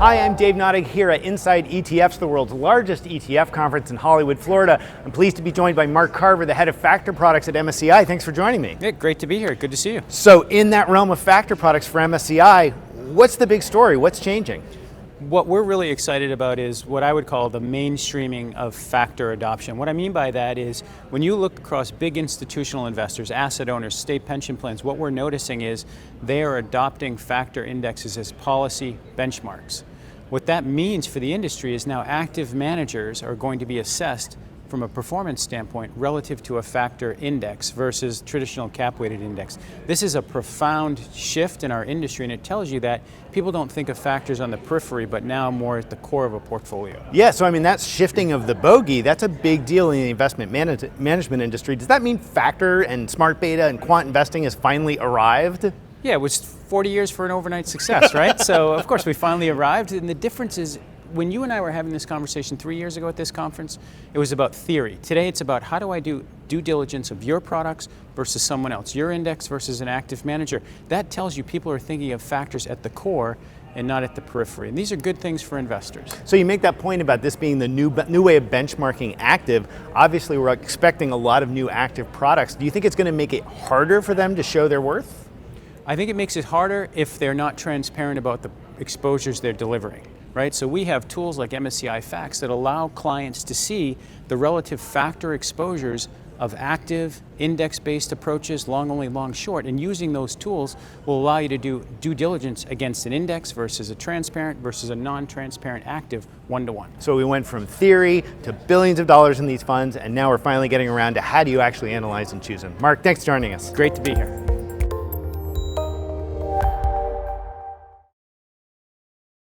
Hi, I'm Dave Nottig here at Inside ETFs, the world's largest ETF conference in Hollywood, Florida. I'm pleased to be joined by Mark Carver, the head of factor products at MSCI. Thanks for joining me. Yeah, great to be here. Good to see you. So in that realm of factor products for MSCI, what's the big story? What's changing? What we're really excited about is what I would call the mainstreaming of factor adoption. What I mean by that is when you look across big institutional investors, asset owners, state pension plans, what we're noticing is they are adopting factor indexes as policy benchmarks. What that means for the industry is now active managers are going to be assessed from a performance standpoint relative to a factor index versus traditional cap-weighted index. This is a profound shift in our industry, and it tells you that people don't think of factors on the periphery, but now more at the core of a portfolio. Yeah, so I mean, that's shifting of the bogey. That's a big deal in the investment management industry. Does that mean factor and smart beta and quant investing has finally arrived? Yeah, it was 40 years for an overnight success, right? So of course we finally arrived, and the difference is when you and I were having this conversation 3 years ago at this conference, it was about theory. Today it's about how do I do due diligence of your products versus someone else, your index versus an active manager. That tells you people are thinking of factors at the core and not at the periphery. And these are good things for investors. So you make that point about this being the new way of benchmarking active. Obviously we're expecting a lot of new active products. Do you think it's going to make it harder for them to show their worth? I think it makes it harder if they're not transparent about the exposures they're delivering. Right? So we have tools like MSCI Facts that allow clients to see the relative factor exposures of active, index-based approaches, long only, long short, and using those tools will allow you to do due diligence against an index versus a transparent versus a non-transparent active one-to-one. So we went from theory to billions of dollars in these funds, and now we're finally getting around to how do you actually analyze and choose them. Mark, thanks for joining us. Great to be here.